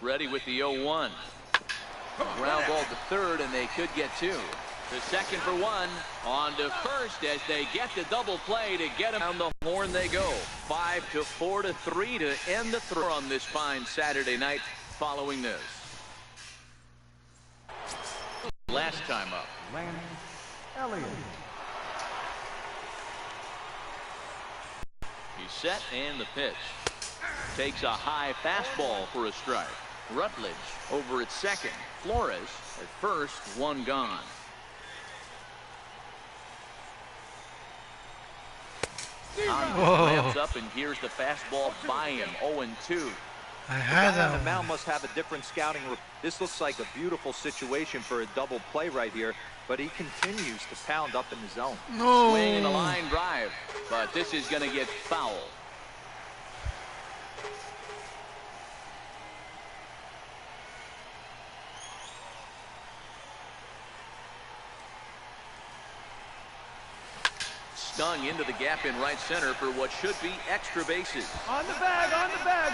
Ready with the 0-1. Ground ball to third, and they could get two. The second for one. On to first as they get the double play to get him on the horn they go. 5-4-3 to end the throw on this fine Saturday night following this. Last time up. Lance Elliott. He's set and the pitch. Takes a high fastball for a strike. Rutledge over at second. Flores at first, one gone. Ramps up, and here's the fastball by him. 0-2. I had that. The mound must have a different scouting. This looks like a beautiful situation for a double play right here, but he continues to pound up in the zone. No. Swing and a line drive, but this is going to get foul. Stung into the gap in right center for what should be extra bases. On the bag,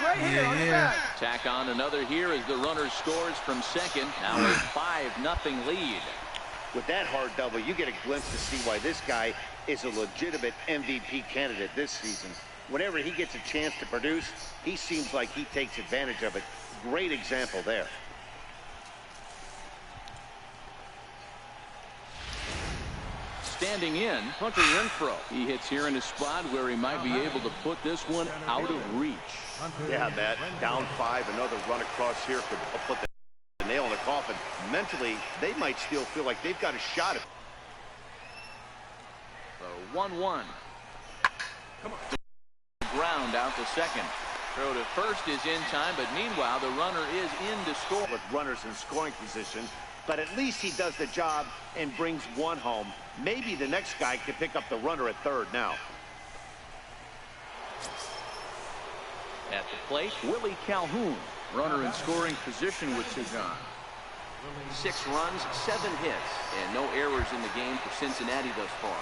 right here, on the bag. Tack on another here as the runner scores from second. Now a 5-0 lead. With that hard double, you get a glimpse to see why this guy is a legitimate MVP candidate this season. Whenever he gets a chance to produce, he seems like he takes advantage of it. Great example there. Standing in, Hunter Renfroe. He hits here in a spot where he might be able to put this one out of reach. Yeah, Matt, down 5, another run across here could put the nail in the coffin. Mentally, they might still feel like they've got a shot at The 1-1. Ground out to second. Throw to first is in time, but meanwhile the runner is in to score. with runners in scoring position, but at least he does the job and brings one home. Maybe the next guy can pick up the runner at third now. At the plate, Willie Calhoun, runner in scoring position with two gone. 6 runs, 7 hits, and no errors in the game for Cincinnati thus far.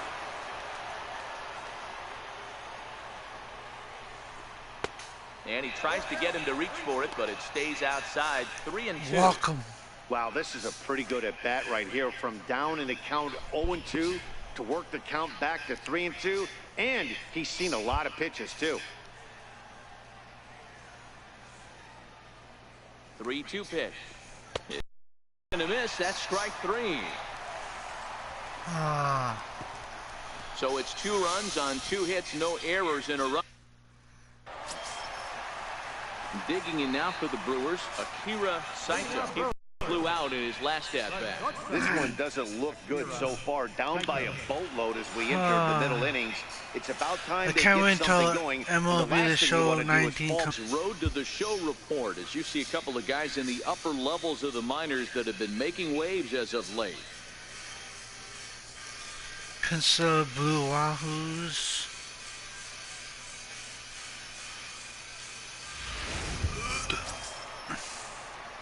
And he tries to get him to reach for it, but it stays outside. 3-2. Welcome. Wow, this is a pretty good at-bat right here. From down in the count 0-2 to work the count back to 3-2, and he's seen a lot of pitches too. 3-2 pitch. It's gonna miss. That's strike 3. So it's 2 runs on 2 hits, no errors in a run. Digging in now for the Brewers, Akira Saito. He flew out in his last at-bat. This one doesn't look good so far. Down by a boatload as we enter the middle innings. It's about time I they can't wait get something until going. MLB The Show 19 comes. Road to the Show report as you see a couple of guys in the upper levels of the minors that have been making waves as of late. Consider Blue Wahoos.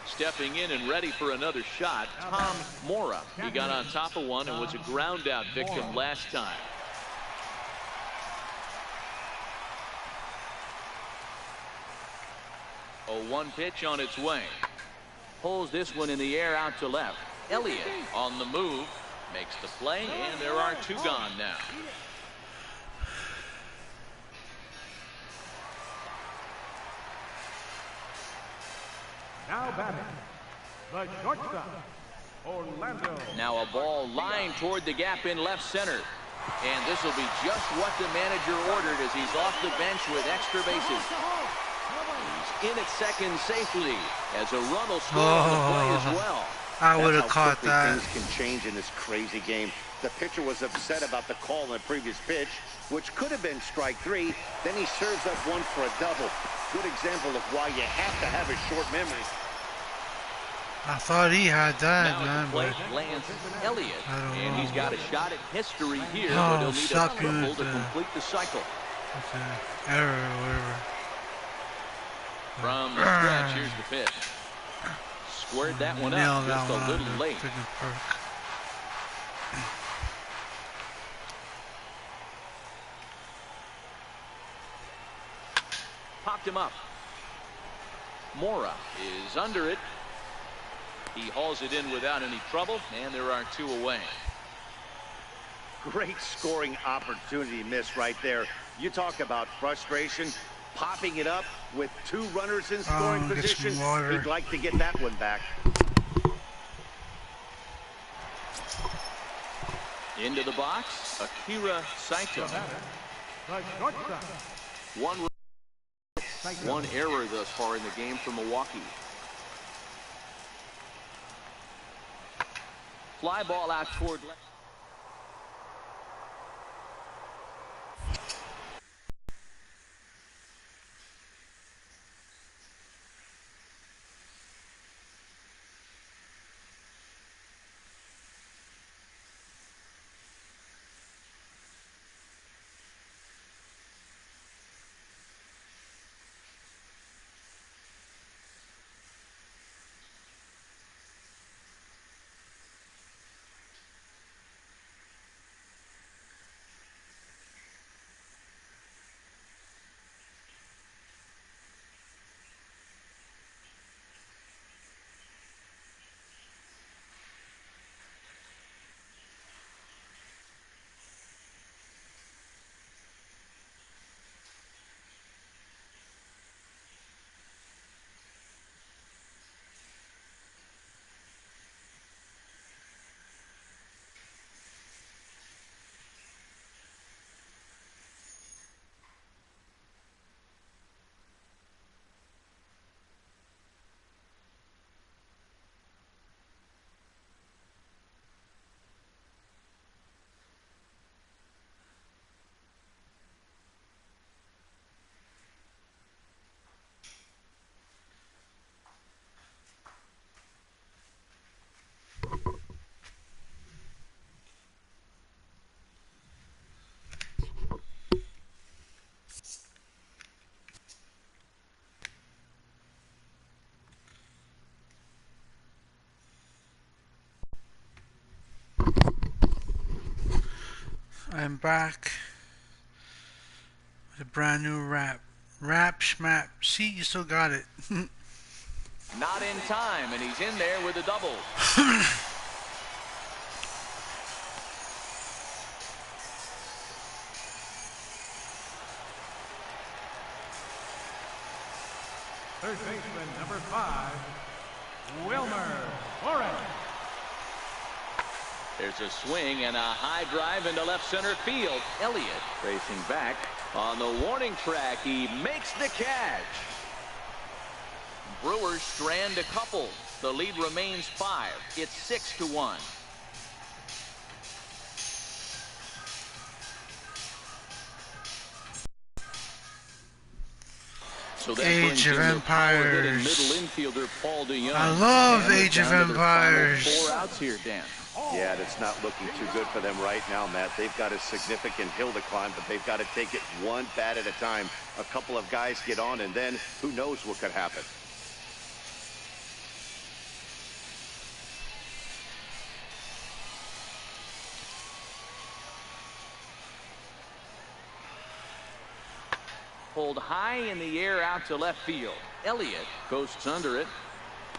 Stepping in and ready for another shot, Tom Mora. He got on top of one and was a ground out victim last time. A 1 pitch on its way. Pulls this one in the air out to left. Elliott on the move. Makes the play, and there are 2 gone now. Now batting, the shortstop, Orlando. Now a ball lined toward the gap in left center. And this will be just what the manager ordered as he's off the bench with extra bases. He's in at second safely as a run will score on the play as well. I would have That's how caught quickly that. Things can change in this crazy game. The pitcher was upset about the call on the previous pitch, which could have been strike 3. Then he serves up one for a double. Good example of why you have to have a short memory. I thought he had that, Now at man, the plate, but Lance Elliott, I don't and know. he's got a shot at history here, Oh, but he'll need a suck you triple with to the- complete the cycle. okay. Error or whatever. From the stretch, here's the pitch. Squared that one Nailed up that just one a out little of late. freaking park. Popped him up. Mora is under it. He hauls it in without any trouble, and there are 2 away. Great scoring opportunity miss right there. You talk about frustration, popping it up with 2 runners in scoring get position. some water. He'd like to get that one back. Into the box, Akira Saito. The shortstop. One error thus far in the game for Milwaukee. Fly ball out toward left. I'm back with a brand new rap. Rap schmap. See, you still got it. Not in time, and he's in there with a double. Third baseman, number 5, Wilmer Flores. There's a swing and a high drive into left center field. Elliott racing back on the warning track. He makes the catch. Brewers strand a couple. The lead remains 5. It's 6-1. So that Age brings of in the power-hitting Empires. middle infielder Paul DeYoung. I love And they're Age of down to their final Empires. 4 outs here, Dan. Yeah, and it's not looking too good for them right now, Matt. They've got a significant hill to climb, but they've got to take it one bat at a time. A couple of guys get on, and then who knows what could happen. Pulled high in the air out to left field. Elliott coasts under it.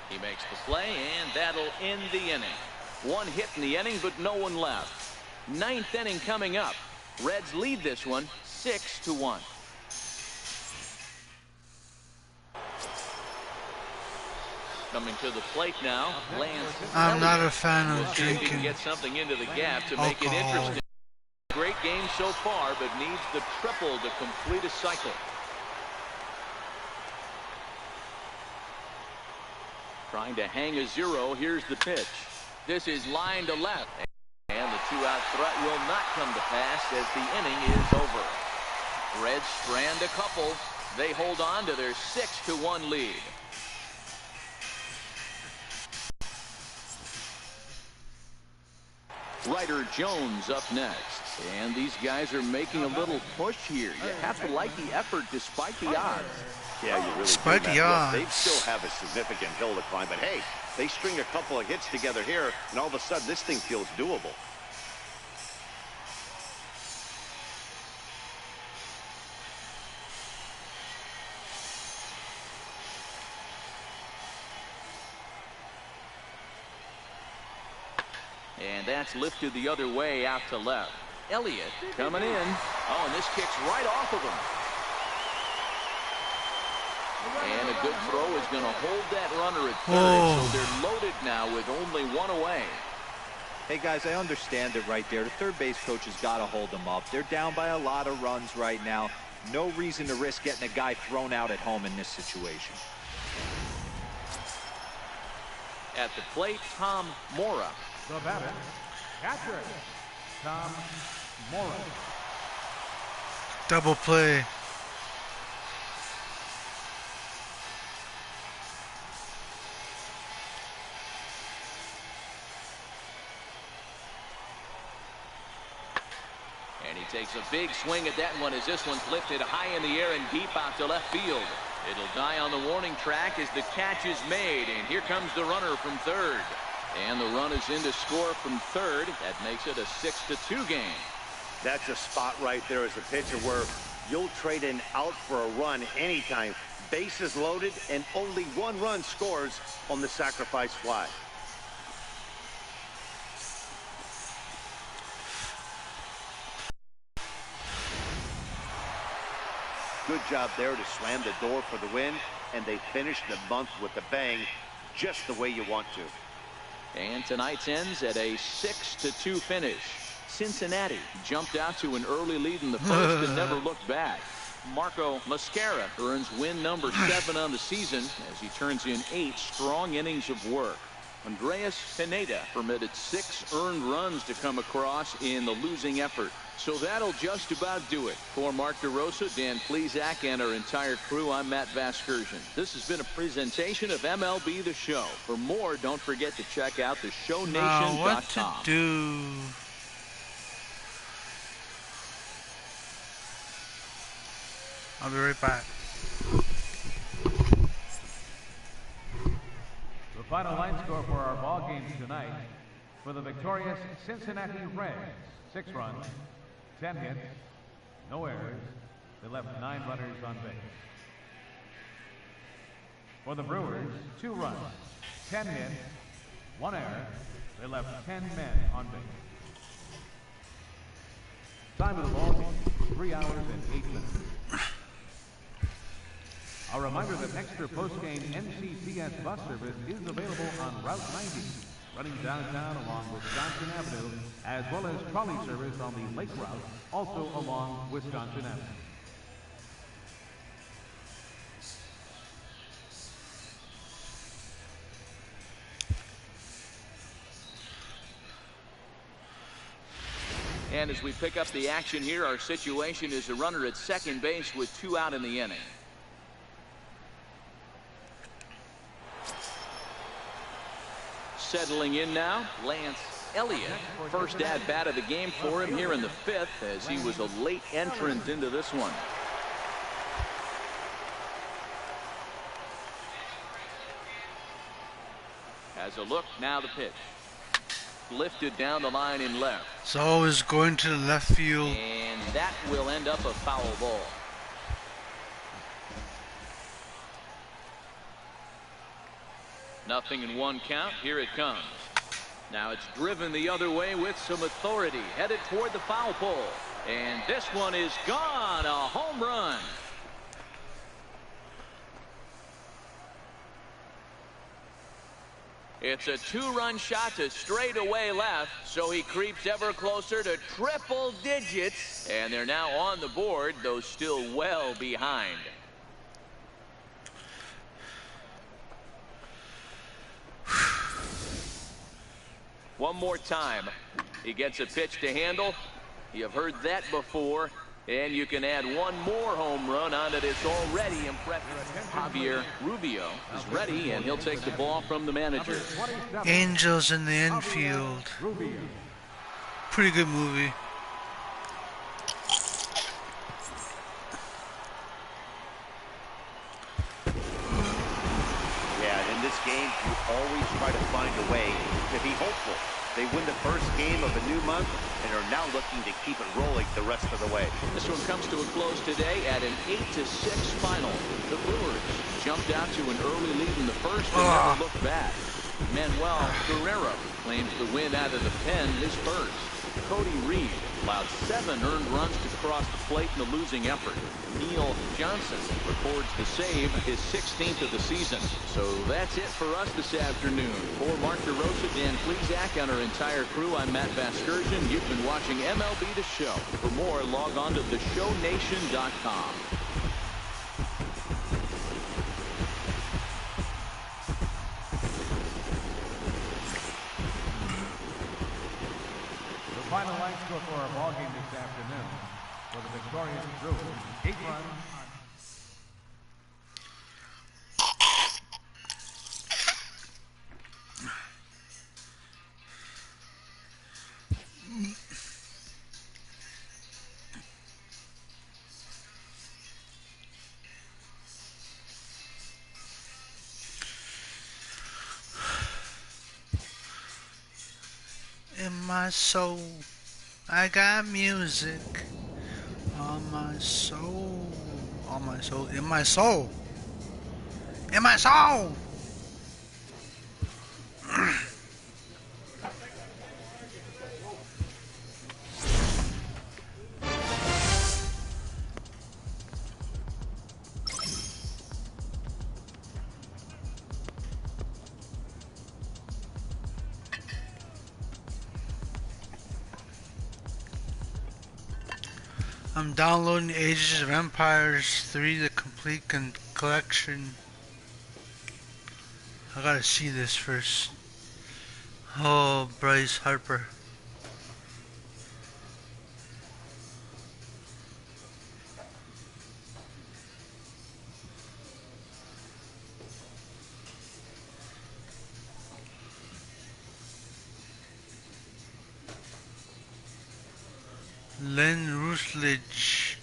He makes the play, and that'll end the inning. 1 hit in the inning, but no one left. 9th inning coming up. Reds lead this one 6-1. Coming to the plate now, Lance. I'm not Elliott. a fan We'll of see if he can drinking get something into the gap to make it alcohol. interesting. Great game so far, but needs the triple to complete a cycle. Trying to hang a 0. Here's the pitch. This is line to left. And the 2-out threat will not come to pass as the inning is over. Reds strand a couple. They hold on to their 6-1 lead. Ryder Jones up next. And these guys are making a little push here. You have to like the effort despite the odds. Yeah, you really Despite do, the Matt. Look, they odds. still have a significant hill to climb, but hey, they string a couple of hits together here, and all of a sudden this thing feels doable. And that's lifted the other way out to left. Elliott coming in. Oh, and this kicks right off of him. And a good throw is going to hold that runner at third. So they're loaded now with only one away. Hey, guys, I understand it right there. The third base coach has got to hold them up. They're down by a lot of runs right now. No reason to risk getting a guy thrown out at home in this situation. At the plate, Tom Mora. The batter, catcher, Tom Mora. Double play. And he takes a big swing at that one as this one's lifted high in the air and deep out to left field. It'll die on the warning track as the catch is made. And here comes the runner from third. And the run is in to score from third. That makes it a 6-2 game. That's a spot right there as a pitcher where you'll trade an out for a run anytime. Bases loaded and only one run scores on the sacrifice fly. Good job there to slam the door for the win, and they finished the month with a bang, just the way you want to. And tonight's ends at a 6-2 finish. Cincinnati jumped out to an early lead in the first and never looked back. Marco Mascara earns win number 7 on the season as he turns in 8 strong innings of work. Andreas Pineda permitted 6 earned runs to come across in the losing effort. So that'll just about do it. For Mark DeRosa, Dan Plesac, and our entire crew, I'm Matt Vasgersian. This has been a presentation of MLB The Show. For more, don't forget to check out theshownation.com. What to do? I'll be right back. The final line score for our ball games tonight. For the victorious Cincinnati Reds, 6 runs, 10 hits, no errors. They left 9 runners on base. For the Brewers, 2 runs, 10 hits, 1 error. They left 10 men on base. Time of the ball game, 3 hours and 8 minutes. A reminder that extra post-game NCTS bus service is available on Route 90, running downtown along Wisconsin Avenue, as well as trolley service on the Lake Route, also along Wisconsin Avenue. And as we pick up the action here, our situation is a runner at second base with 2 out in the inning. Settling in now, Lance Elliott. First at bat of the game for him here in the 5th as he was a late entrant into this one. As a look, now the pitch. Lifted down the line in left. It's always going to the left field. And that will end up a foul ball. Nothing in 1 count. Here it comes. Now it's driven the other way with some authority. Headed toward the foul pole. And this one is gone. A home run. It's a 2-run shot to straightaway left, so he creeps ever closer to triple digits, and they're now on the board, though still well behind. One more time. He gets a pitch to handle. You've heard that before. And you can add one more home run onto this already impressive. Javier Rubio is ready, and he'll take the ball from the manager. Angels in the infield. Pretty good movie. Yeah, in this game, you always try to find a way to be hopeful. They win the first game of a new month and are now looking to keep it rolling the rest of the way. This one comes to a close today at an 8-6 final. The Brewers jumped out to an early lead in the first and never looked back. Manuel Guerrero claims the win out of the pen, his first. Cody Reed allowed 7 earned runs to cross the plate in the losing effort. Neil Johnson records the save, his 16th of the season. So that's it for us this afternoon. For Mark DeRosa, Dan Plesac, and our entire crew, I'm Matt Vasgersian. You've been watching MLB The Show. For more, log on to theshownation.com. Final line score for our ball game this afternoon. For the victorious Brewers, 8 runs. In my soul, I got music. On my soul, in my soul, in my soul. I'm downloading Ages of Empires 3, the complete collection. I gotta see this first. Oh, Bryce Harper. Len Rutledge.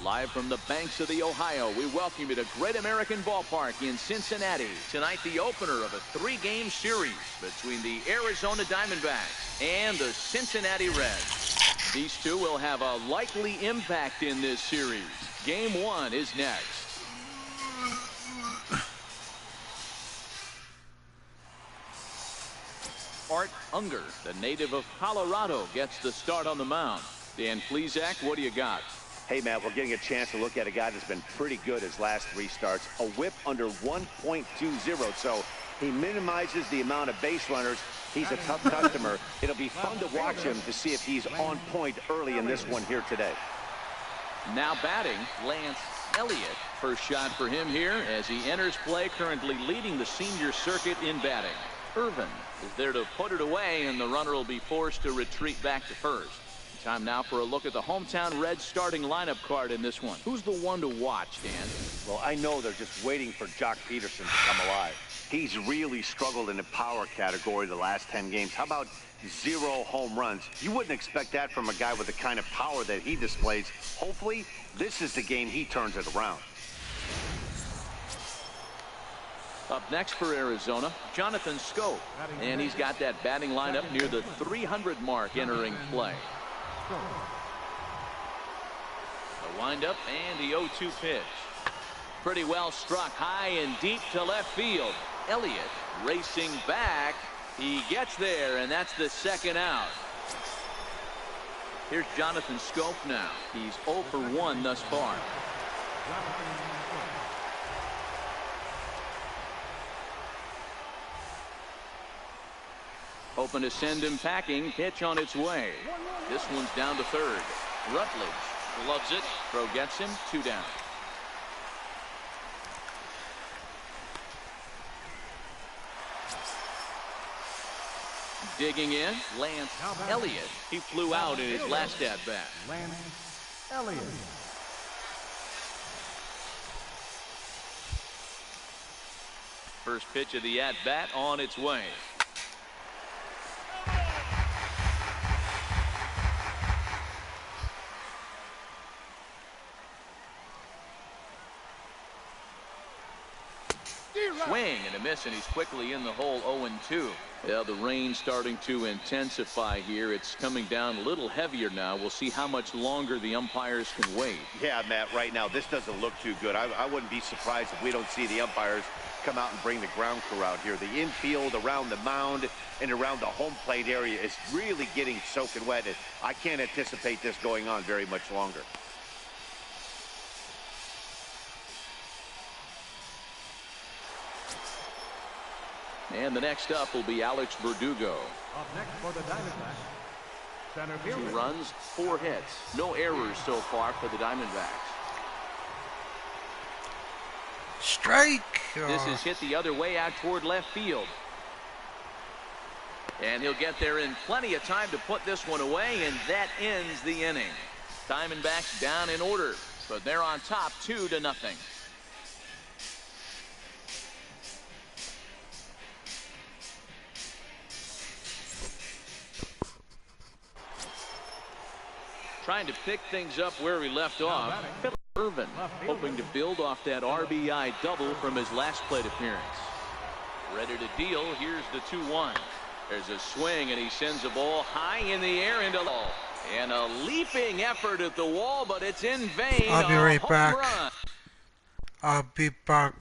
Live from the banks of the Ohio, we welcome you to Great American Ballpark in Cincinnati. Tonight, the opener of a 3-game series between the Arizona Diamondbacks and the Cincinnati Reds. These two will have a likely impact in this series. Game 1 is next. Art Unger, the native of Colorado, gets the start on the mound. Dan Plesac, what do you got? Hey, Matt, we're getting a chance to look at a guy that's been pretty good his last 3 starts. A whip under 1.20, so he minimizes the amount of base runners. He's a tough customer. It'll be fun to watch him to see if he's on point early in this one here today. Now batting, Lance Elliott. First shot for him here as he enters play, currently leading the senior circuit in batting. Irvin is there to put it away, and the runner will be forced to retreat back to first. Time now for a look at the hometown Reds starting lineup card in this one. Who's the one to watch, Dan? Well, I know they're just waiting for Jock Peterson to come alive. He's really struggled in the power category the last 10 games. How about 0 home runs? You wouldn't expect that from a guy with the kind of power that he displays. Hopefully, this is the game he turns it around. Up next for Arizona, Jonathan Schoop. And he's got that batting lineup near the 300 mark entering play. The windup and the 0-2 pitch. Pretty well struck high and deep to left field. Elliott racing back. He gets there, and that's the second out. Here's Jonathan Schoop now. He's 0 for 1 thus far. Hoping to send him packing. Pitch on its way. This one's down to third. Rutledge loves it. Throw gets him. 2 down. Digging in, Lance Elliott. He flew out in his last at-bat. Lance Elliott. First pitch of the at-bat on its way. Swing and a miss, and he's quickly in the hole. 0-2. Yeah, the rain starting to intensify here. It's coming down a little heavier now. We'll see how much longer the umpires can wait. Yeah, Matt, right now this doesn't look too good. I wouldn't be surprised if we don't see the umpires come out and bring the ground crew out here. The infield around the mound and around the home plate area is really getting soaking wet. I can't anticipate this going on very much longer. And the next up will be Alex Verdugo. Up next for the Diamondbacks, center 2 fielder. runs, 4 hits. No errors so far for the Diamondbacks. Strike! This is hit the other way out toward left field. And he'll get there in plenty of time to put this one away, and that ends the inning. Diamondbacks down in order, but they're on top 2-0. Trying to pick things up where he left off. Phillip Ervin hoping to build off that RBI double from his last plate appearance. Ready to deal. Here's the 2-1. There's a swing, and he sends a ball high in the air into the wall. And a leaping effort at the wall, but it's in vain. I'll be right back. Run. I'll be back.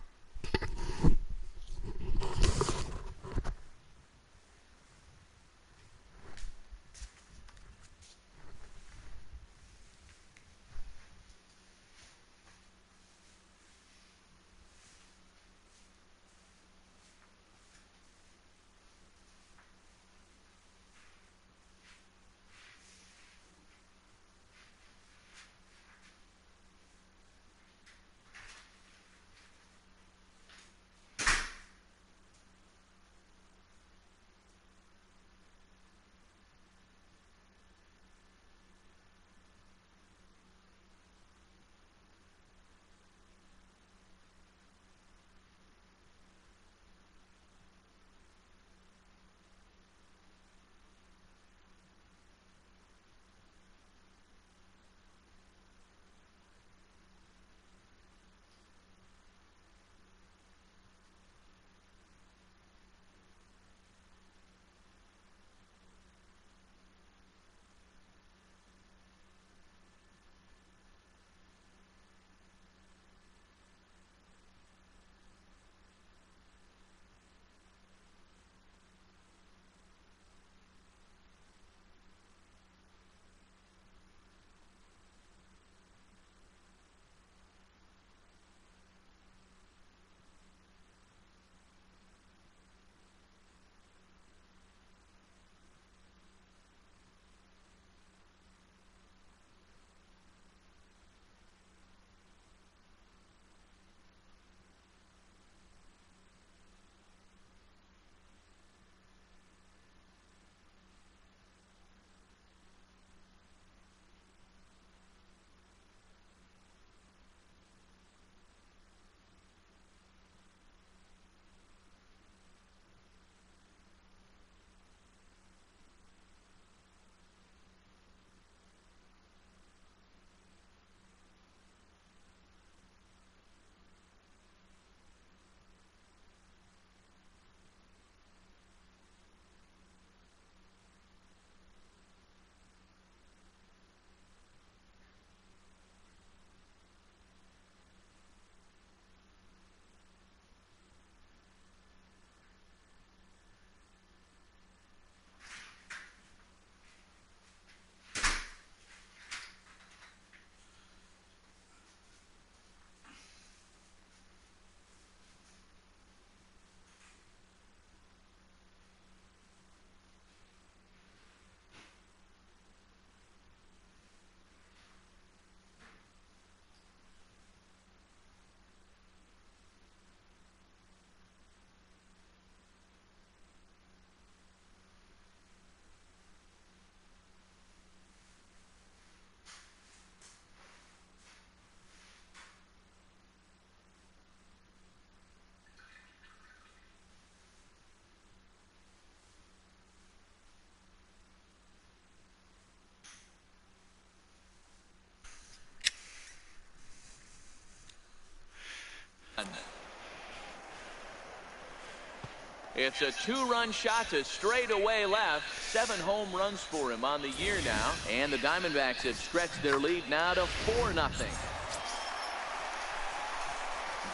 It's a 2-run shot to straightaway left. 7 home runs for him on the year now. And the Diamondbacks have stretched their lead now to 4-0.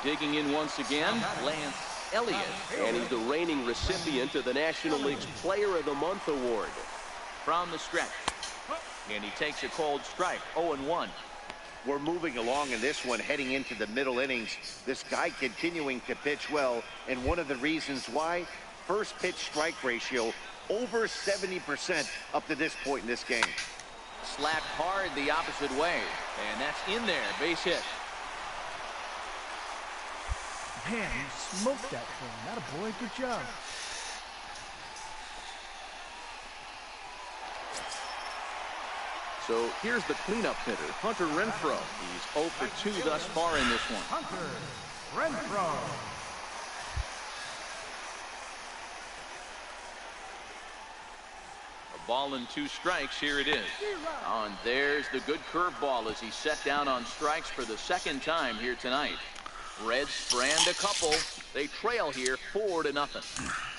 Digging in once again, Lance Elliott. And he's the reigning recipient of the National League's Player of the Month award. From the stretch. And he takes a cold strike, 0-1. We're moving along in this one, heading into the middle innings. This guy continuing to pitch well, and one of the reasons why, first pitch strike ratio over 70% up to this point in this game. Slapped hard the opposite way, and that's in there, base hit. Man, you smoked that thing. Attaboy, good job. So here's the cleanup hitter, Hunter Renfroe. He's 0 for 2 thus far in this one. Hunter Renfroe. A ball and 2 strikes. Here it is. And there's the good curveball as he's set down on strikes for the 2nd time here tonight. Reds strand a couple. They trail here 4-0.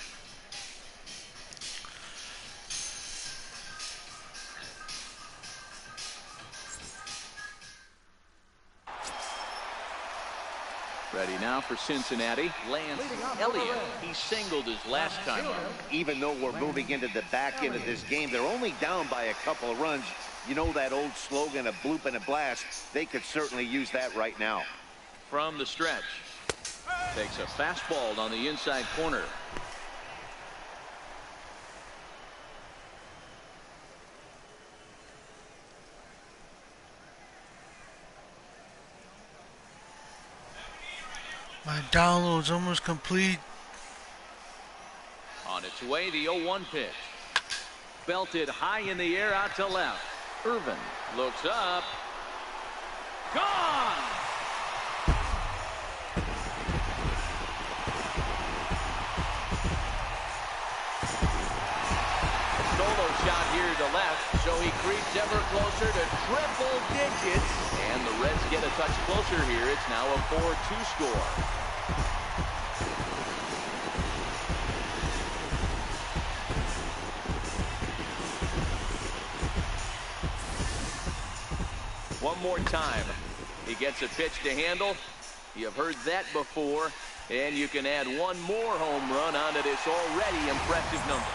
Ready now for Cincinnati, Lance Elliott. He singled his last time out. Even though we're moving into the back end of this game, they're only down by a couple of runs. You know that old slogan, a bloop and a blast. They could certainly use that right now. From the stretch. Takes a fastball on the inside corner. My download's almost complete. On its way, the 0-1 pitch. Belted high in the air out to left. Irvin looks up. Gone! Solo shot here to left, so he creeps ever closer to triple digits. And the Reds get a touch closer here. It's now a 4-2 score. One more time. He gets a pitch to handle. You have heard that before. And you can add one more home run onto this already impressive number.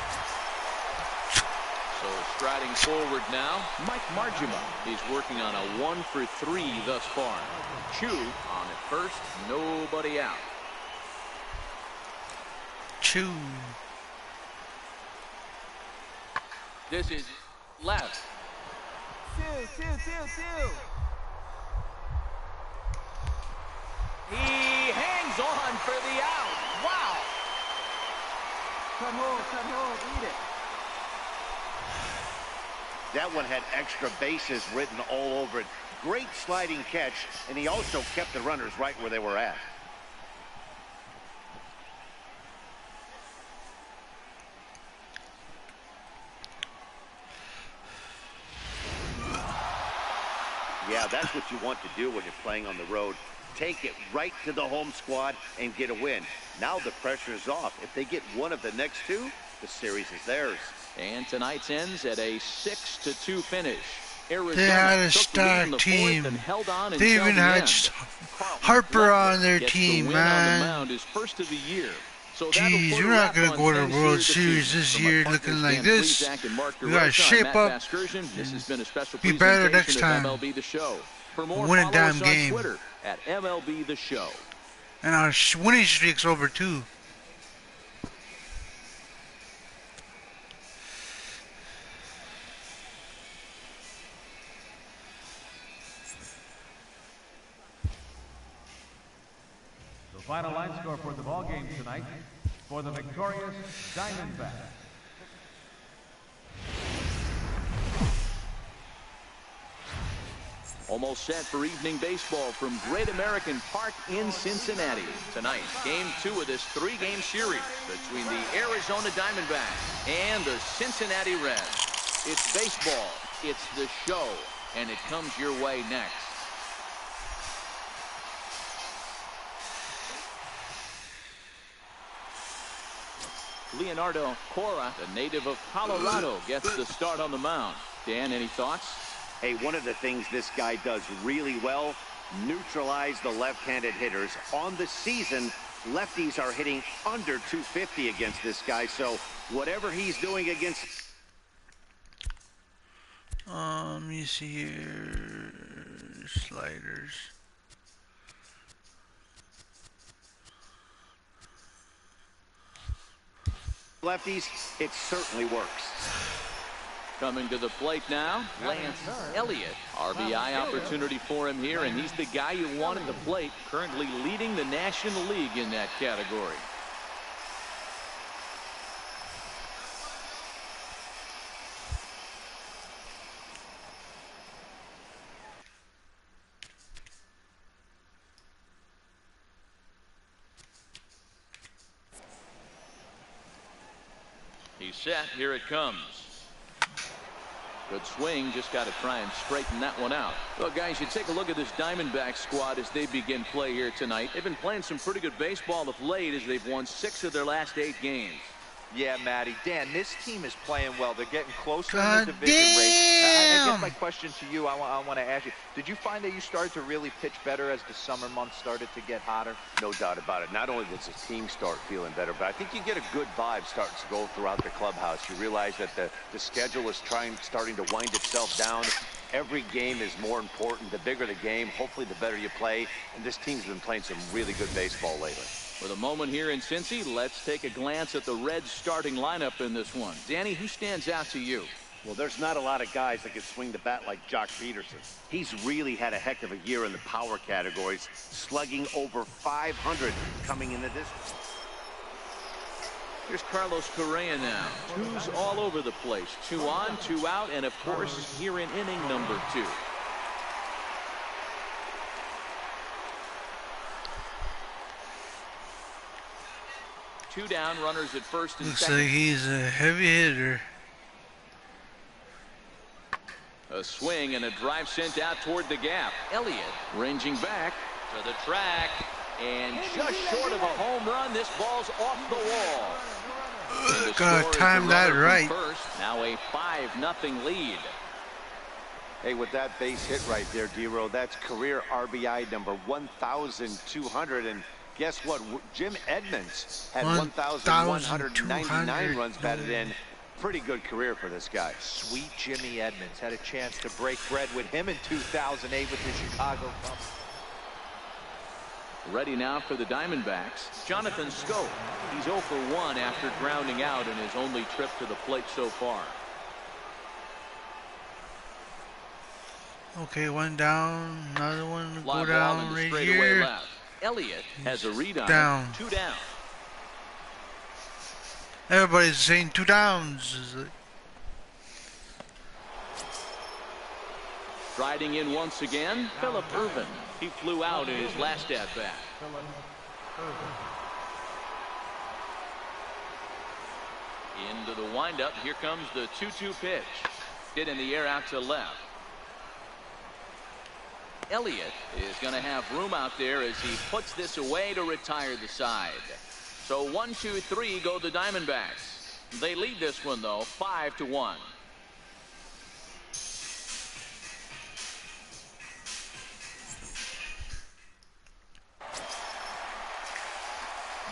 So striding forward now, Mike Margima. He's working on a 1 for 3 thus far. Chu on at first, nobody out. Chu. This is left. Two. He hangs on for the out. Wow. Cut hold, eat it. That one had extra bases written all over it. Great sliding catch, and he also kept the runners right where they were at. Yeah, that's what you want to do when you're playing on the road. Take it right to the home squad and get a win. Now the pressure is off. If they get one of the next 2, the series is theirs. And tonight's ends at a 6-2 finish. Arizona They had a took the lead in star the team. fourth and held on They until even the had end. Harper on their Gets the team, win on the man. mound, his first of the year. So Jeez, we're not going to go to the World Series this year looking like this. We got to shape up, This has been a special be better next presentation time, of MLB The Show. For more, win a follow damn us on game. Twitter at MLB The Show. And our winning streak's over too. The final line score for the ball game tonight for the victorious Diamondbacks. Almost set for evening baseball from Great American Park in Cincinnati. Tonight, Game 2 of this 3-game series between the Arizona Diamondbacks and the Cincinnati Reds. It's baseball, it's the show, and it comes your way next. Leonardo Cora, the native of Colorado, gets the start on the mound. Dan, any thoughts? Hey, one of the things this guy does really well, neutralize the left-handed hitters. On the season, lefties are hitting under 250 against this guy, so whatever he's doing against... Let me see here. Sliders. lefties, it certainly works. Coming to the plate now, Lance Elliott. RBI opportunity for him here, and he's the guy you want at the plate, currently leading the National League in that category. He's set. Here it comes. Good swing. Just got to try and straighten that one out. Well, guys, you take a look at this Diamondback squad as they begin play here tonight. They've been playing some pretty good baseball of late as they've won 6 of their last 8 games. Yeah, Matty. Dan, this team is playing well. They're getting closer in the division race. I guess my question to you, I want to ask you, did you find that you started to really pitch better as the summer months started to get hotter? No doubt about it. Not only does the team start feeling better, but I think you get a good vibe starting to go throughout the clubhouse. You realize that the schedule is starting to wind itself down. Every game is more important. The bigger the game, hopefully the better you play. And this team's been playing some really good baseball lately. With a moment here in Cincy, let's take a glance at the Reds starting lineup in this one. Danny, who stands out to you? Well, there's not a lot of guys that can swing the bat like Jock Peterson. He's really had a heck of a year in the power categories, slugging over 500 coming into this. Here's Carlos Correa now. 2s all over the place. 2 on, 2 out, and of course, here in inning number 2. Two down, runners at first and Looks second. like he's a heavy hitter. A swing and a drive sent out toward the gap. Elliott ranging back to the track, and just short of a home run. This ball's off the wall. Gotta time that right. First, now a 5-0 lead. Hey, with that base hit right there, D-Row, that's career RBI number 1,200. And guess what? Jim Edmonds had 1,199 runs batted in. Pretty good career for this guy. Sweet Jimmy Edmonds. Had a chance to break bread with him in 2008 with the Chicago Cubs. Ready now for the Diamondbacks, Jonathan Schoop. He's 0 for 1 after grounding out in his only trip to the plate so far. Okay, one down, another one to Fly go ball down into right straightaway here. left. Elliott has a read on down. it. 2 down. Everybody's saying 2 downs. Riding in once again, Phillip Ervin. He flew out in his last at-bat. Into the windup. Here comes the 2-2 pitch. Hit in the air out to left. Elliott is going to have room out there as he puts this away to retire the side. So 1-2-3 go the Diamondbacks. They lead this one though 5-1.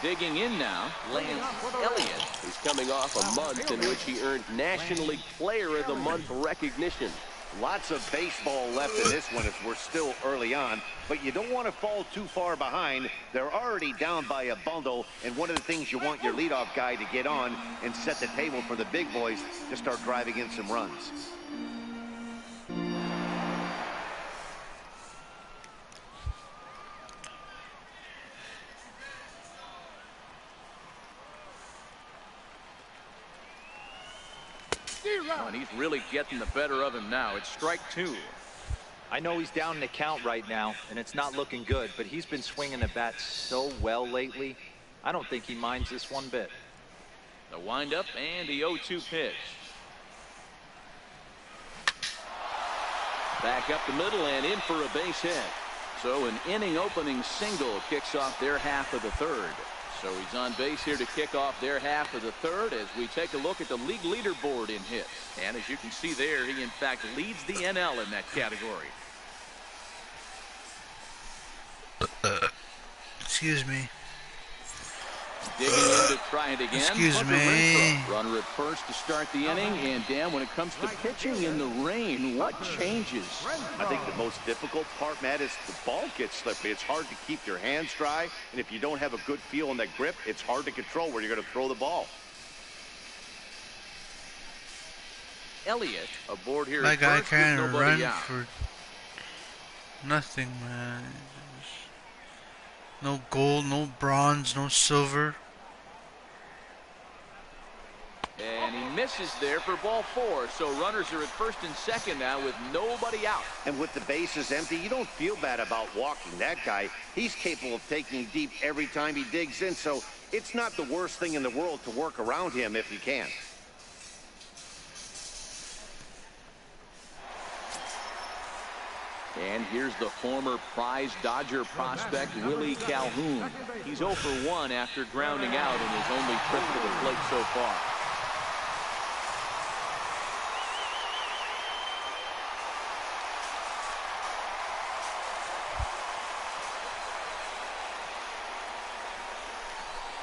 Digging in now, Lance Elliott. He's coming off a month in which he earned National League Player of the Month recognition. Lots of baseball left in this one as we're still early on, but you don't want to fall too far behind. They're already down by a bundle, and one of the things you want your leadoff guy to get on and set the table for the big boys to start driving in some runs. And he's really getting the better of him now. It's strike 2. I know he's down in the count right now, and it's not looking good, but he's been swinging the bat so well lately. I don't think he minds this one bit. The windup and the 0-2 pitch. Back up the middle and in for a base hit. So an inning opening single kicks off their half of the third. So he's on base here to kick off their half of the third as we take a look at the league leaderboard in hits. And as you can see there, he in fact leads the NL in that category. Excuse me. Digging in to try it again. Excuse me. Runner at first to start the inning. And Dan, when it comes to pitching in the rain, what changes? I think the most difficult part, Matt, is the ball gets slippery. It's hard to keep your hands dry, and if you don't have a good feel on that grip, it's hard to control where you're going to throw the ball. Elliott aboard here. Like I first can't with nobody run out. for nothing, man. No gold, no bronze, no silver. And he misses there for ball 4. So runners are at first and second now with nobody out. And with the bases empty, you don't feel bad about walking that guy. He's capable of taking deep every time he digs in, so it's not the worst thing in the world to work around him if you can. And here's the former prize Dodger prospect, Willie Calhoun. He's 0 for 1 after grounding out in his only trip to the plate so far.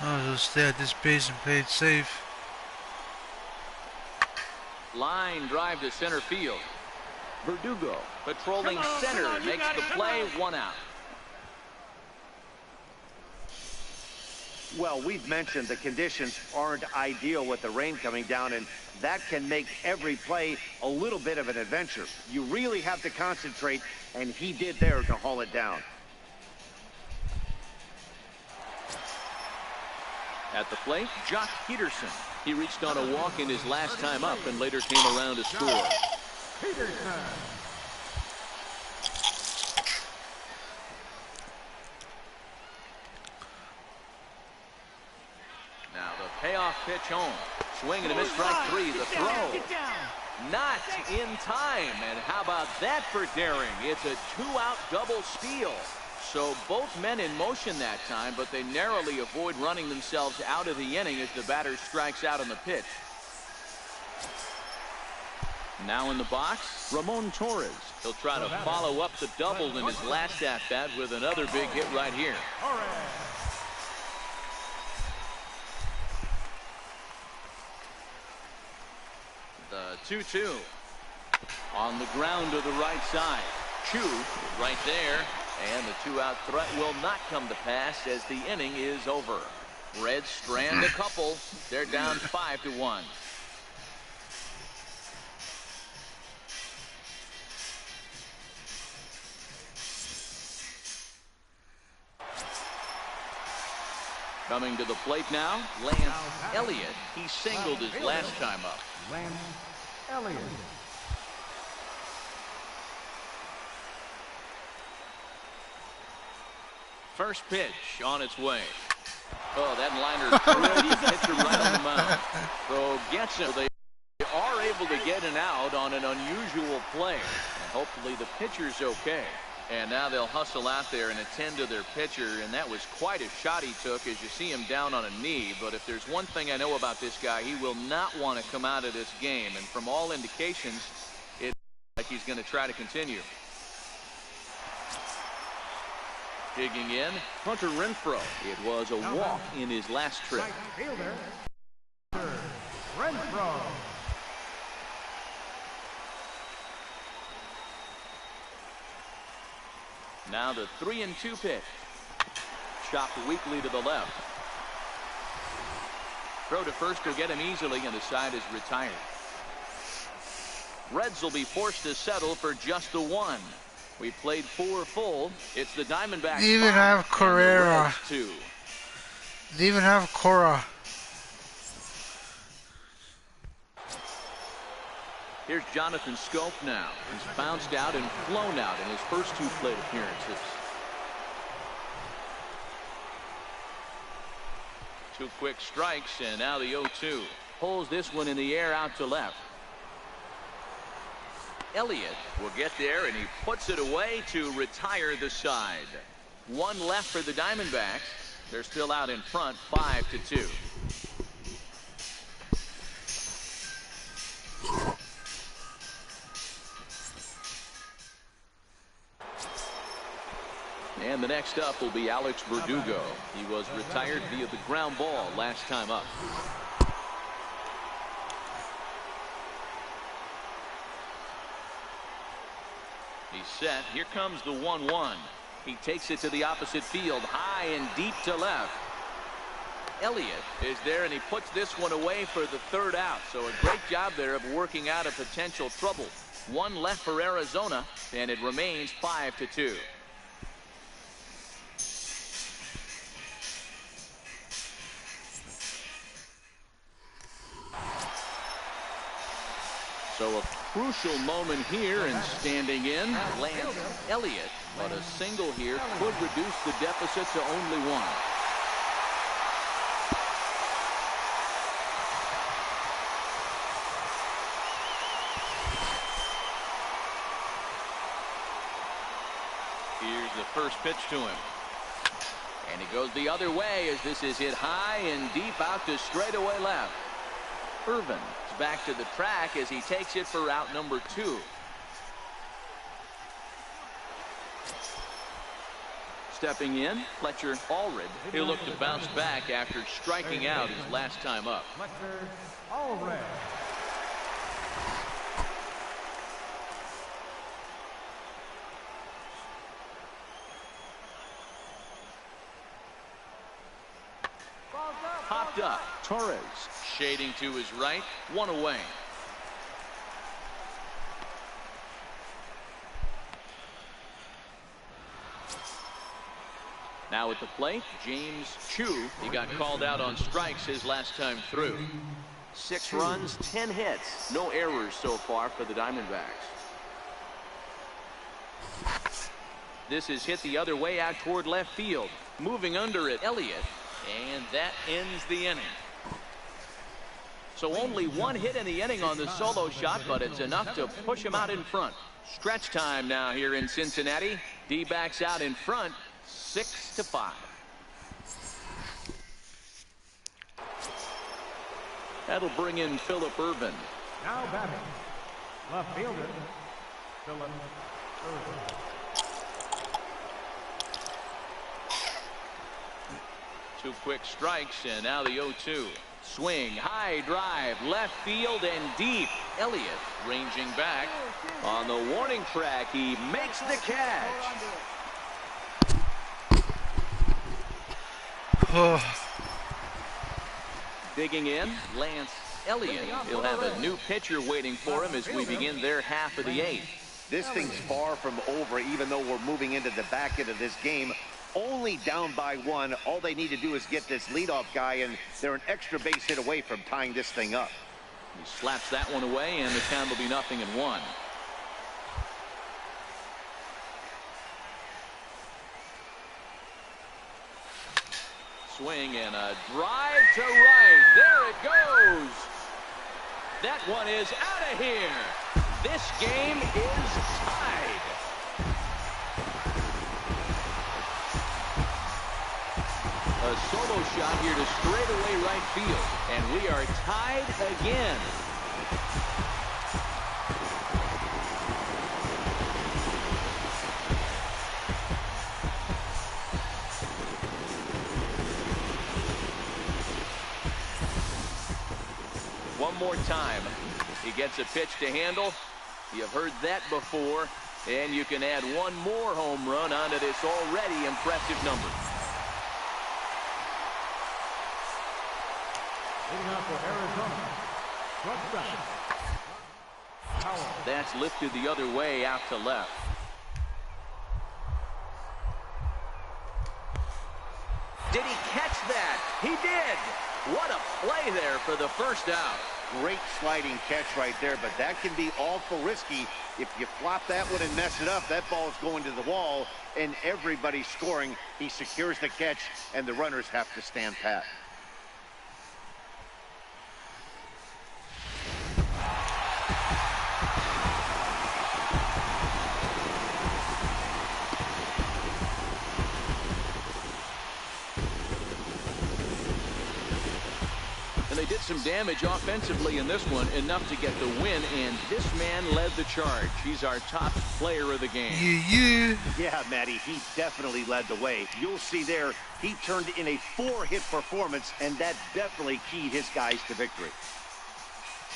I'll just stay at this base and play it safe. Line drive to center field. Verdugo patrolling center makes the play, 1 out. Well, we've mentioned the conditions aren't ideal with the rain coming down, and that can make every play a little bit of an adventure. You really have to concentrate, and he did there to haul it down. At the plate, Jock Peterson. He reached on a walk in his last time up and later came around to score. Now the payoff pitch home. Swing and a miss, strike 3. The throw. Not in time. And how about that for daring? It's a 2-out double steal. So both men in motion that time, but they narrowly avoid running themselves out of the inning as the batter strikes out on the pitch. Now in the box, Ramon Torres. He'll try to follow up the double in his last at-bat with another big hit right here. The 2-2. On the ground to the right side. Chu right there. And the 2-out threat will not come to pass as the inning is over. Reds strand a couple. They're down 5-1. Coming to the plate now, Lance Elliott. He singled his last time up. Lance Elliott. First pitch on its way. Oh, that liner really hits him right on the mound. So gets him. They are able to get an out on an unusual play. And hopefully the pitcher's okay. And now they'll hustle out there and attend to their pitcher. And that was quite a shot he took as you see him down on a knee. But if there's one thing I know about this guy, he will not want to come out of this game. And from all indications, it's like he's going to try to continue. Digging in, Hunter Renfroe. It was a walk in his last trip. Right fielder, Renfroe. Now the 3-2 pitch. Chopped weakly to the left. Throw to first will get him easily, and the side is retired. Reds will be forced to settle for just the 1. We played 4 full. It's the Diamondbacks. They even have Carrera. 2. They even have Cora. Here's Jonathan Schoop now. He's bounced out and flown out in his first 2 plate appearances. 2 quick strikes, and now the 0-2. Pulls this one in the air out to left. Elliott will get there, and he puts it away to retire the side. 1 left for the Diamondbacks. They're still out in front, 5-2. And the next up will be Alex Verdugo. He was retired via the ground ball last time up. He's set. Here comes the 1-1. He takes it to the opposite field, high and deep to left. Elliott is there, and he puts this one away for the third out. So a great job there of working out of potential trouble. One left for Arizona, and it remains 5-2. So a crucial moment here, and standing in, Lance Elliott. But a single here could reduce the deficit to only one. Here's the first pitch to him. And he goes the other way as this is hit high and deep out to straightaway left. Irvin is back to the track as he takes it for out number 2. Stepping in, Fletcher Allred. He'll look to bounce back after striking out his last time up. Fletcher Allred. Popped up. Torres shading to his right. One away. Now at the plate, James Chu. He got called out on strikes his last time through. 6 runs, 10 hits. No errors so far for the Diamondbacks. This is hit the other way out toward left field. Moving under it, Elliott. And that ends the inning. So only one hit in the inning on the solo shot, but it's enough to push him out in front. Stretch time now here in Cincinnati. D-backs out in front, 6-5. That'll bring in Phillip Ervin. Now batting, left fielder, Phillip Ervin. 2 quick strikes, and now the 0-2. Swing, high drive, left field and deep. Elliott ranging back on the warning track. He makes the catch. Digging in, Lance Elliott. He'll have a new pitcher waiting for him as we begin their half of the 8th. This thing's far from over, even though we're moving into the back end of this game. Only down by 1. All they need to do is get this leadoff guy, and they're an extra base hit away from tying this thing up. He slaps that one away, and the count will be 0-1. Swing and a drive to right. There it goes. That one is out of here. This game is tied. A solo shot here to straightaway right field, and we are tied again. One more time. He gets a pitch to handle. You've heard that before, and you can add one more home run onto this already impressive number. For Arizona, shortstop, Howard. That's lifted the other way out to left. Did he catch that? He did. What a play there for the first out. Great sliding catch right there, but that can be awful risky. If you flop that one and mess it up, that ball's going to the wall, and everybody's scoring. He secures the catch, and the runners have to stand pat. And they did some damage offensively in this one, enough to get the win, and this man led the charge. He's our top player of the game. Yeah, Matty, he definitely led the way. You'll see there, he turned in a 4-hit performance, and that definitely keyed his guys to victory.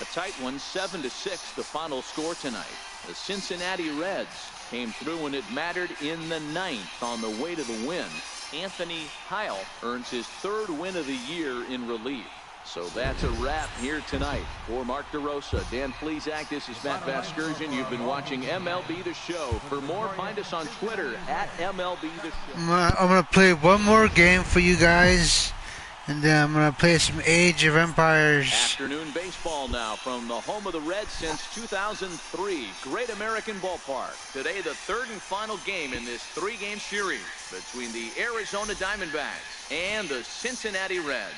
A tight one, 7-6, the final score tonight. The Cincinnati Reds came through when it mattered in the 9th on the way to the win. Anthony Heil earns his 3rd win of the year in relief. So that's a wrap here tonight. For Mark DeRosa, Dan Plesac, this is Matt Vasgersian. You've been watching MLB The Show. For more, find us on Twitter at MLB The Show. I'm going to play one more game for you guys, and then I'm going to play some Age of Empires. Afternoon baseball now from the home of the Reds since 2003. Great American Ballpark. Today, the 3rd and final game in this 3-game series between the Arizona Diamondbacks and the Cincinnati Reds.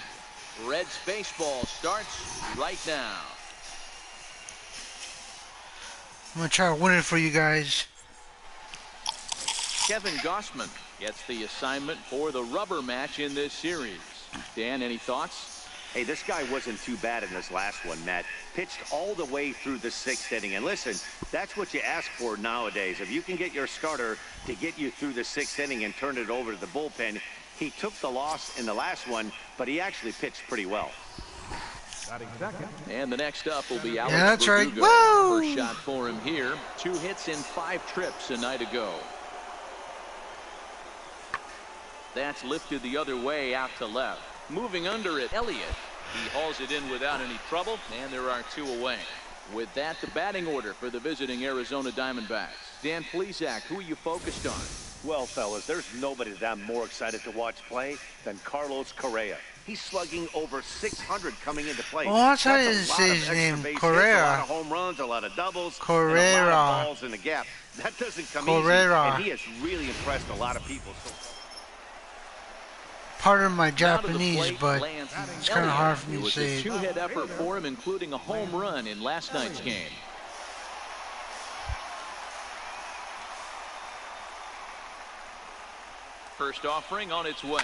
Reds baseball starts right now. I'm going to try to win it for you guys. Kevin Gausman gets the assignment for the rubber match in this series. Dan, any thoughts? Hey, this guy wasn't too bad in this last one, Matt. Pitched all the way through the 6th inning. And listen, that's what you ask for nowadays. If you can get your starter to get you through the 6th inning and turn it over to the bullpen. He took the loss in the last one, but he actually pitched pretty well. And the next up will be Alex that's Verdugo. Right. Woo! First shot for him here. 2 hits in 5 trips a night ago. That's lifted the other way out to left. Moving under it, Elliott. He hauls it in without any trouble, and there are 2 away. With that, the batting order for the visiting Arizona Diamondbacks. Dan Plesac, who are you focused on? Well, fellas, there's nobody that I'm more excited to watch play than Carlos Correa. He's slugging over 600 coming into play. Oh, that's how you That's a say lot his of name, extra base hits, Correa. a lot of home runs, a lot of doubles, Correa. and a lot of balls in the gap. That doesn't come Correa. easy, and he has really impressed a lot of people. Pardon my Now to the Japanese, plate, but Lance it's kind of hard for Elliott. me It to was a say. 2-hit effort for him, including a home run in last night's game. First offering on its way.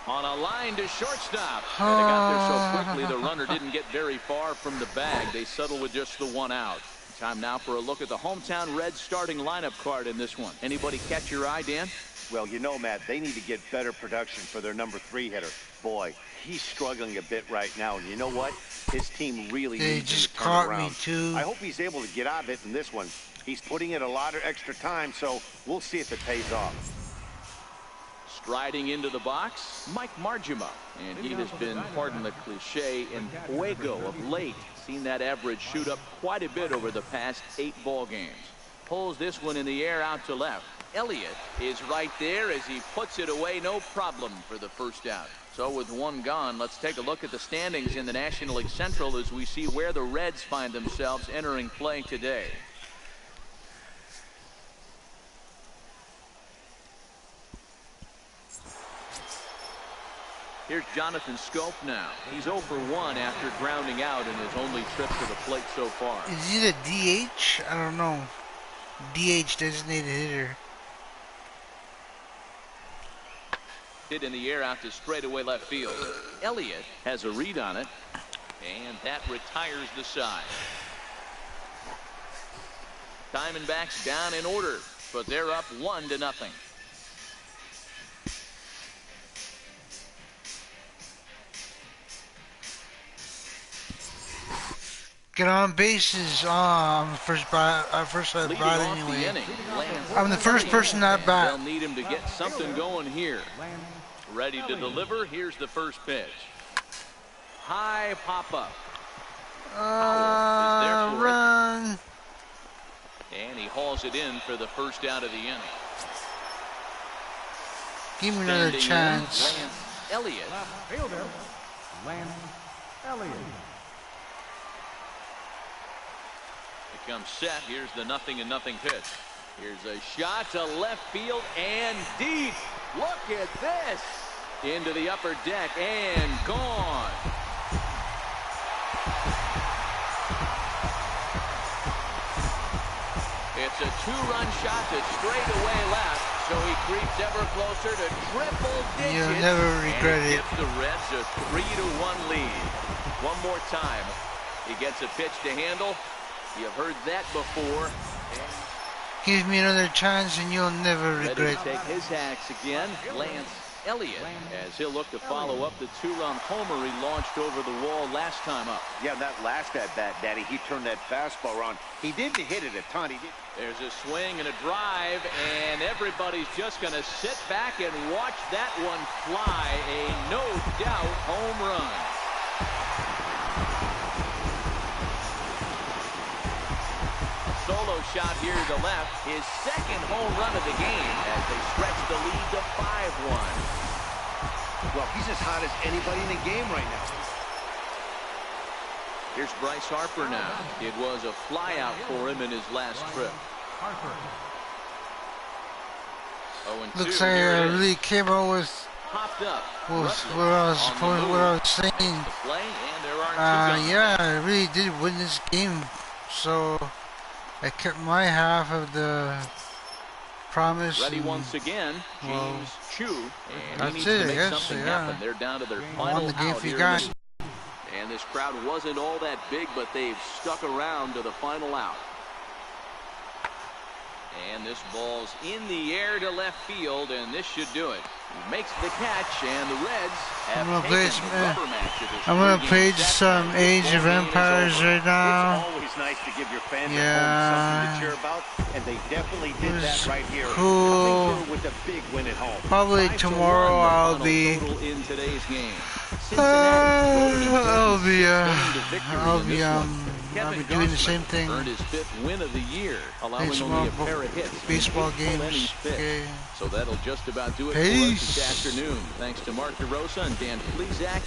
On a line to shortstop. And they got there so quickly the runner didn't get very far from the bag. They settle with just the 1 out. Time now for a look at the hometown Reds starting lineup card in this one. Anybody catch your eye, Dan? Well, you know, Matt, they need to get better production for their number 3 hitter. Boy, he's struggling a bit right now, and you know what? His team really They needs just him to turn caught around. me, too. I hope he's able to get out of it in this one. He's putting in a lot of extra time, so we'll see if it pays off. Striding into the box, Mike Margima. And he has been, pardon the cliche, in fuego of late. Seen that average shoot up quite a bit over the past 8 ball games. Pulls this one in the air out to left. Elliott is right there as he puts it away, no problem for the first out. So with 1 gone, let's take a look at the standings in the National League Central as we see where the Reds find themselves entering play today. Here's Jonathan Schoop now. He's 0 for 1 after grounding out in his only trip to the plate so far. Is he the DH? I don't know. DH designated hitter. Hit in the air out to straightaway left field. Elliott has a read on it, and that retires the side. Diamondbacks down in order, but they're up 1-0. Get on bases. I'm the first bat anyway. I'm the first person at bat. They'll need him to get something going here. Ready to deliver. Here's the first pitch. High pop up. Run. And he hauls it in for the first out of the inning. Give me another chance. Lance Elliott. Left fielder, Lance Elliott. It comes set. Here's the 0-0 pitch. Here's a shot to left field and deep. Look at this. Into the upper deck and gone. It's a 2-run shot to straightaway left. So he creeps ever closer to triple digits. You'll never regret and it. gives the Reds a 3-1 lead. One more time. He gets a pitch to handle. You've heard that before. Give me another chance and you'll never Ready regret. to take his axe again, Lance Elliott, as he'll look to follow up the two-run homer he launched over the wall last time up. Yeah, that last at-bat, Daddy, he turned that fastball around. He didn't hit it a ton. He did. There's a swing and a drive, and everybody's just going to sit back and watch that one fly. A no-doubt home run. Solo shot here to the left, his second home run of the game as they stretch the lead to 5-1. Well, he's as hot as anybody in the game right now. Here's Bryce Harper now. It was a flyout for him in his last trip. Looks like I really came out with Popped up. what I was saying. Yeah, I really did win this game, so I kept my half of the promise. Ready once again, James Chu, and that's he needs it, to make I guess, something yeah. happen. They're down to their I final won the game out for you here. guys. And this crowd wasn't all that big, but they've stuck around to the final out. And this ball's in the air to left field, and this should do it. He makes the catch, and the Reds have taken the rubber match of this I'm gonna play three-game some set. Age of Empires right now. It's always nice to give your fans at home something to cheer about, and they definitely did that right here. Cool. I think with a big win at home. Probably tomorrow I'll be in today's game. I'll be doing the same thing. Earned his 5th win of the year, allowing only a pair of hits. Baseball games. Okay. So that'll just about do it for us this afternoon. Thanks to Mark DeRosa and Dan Plesac.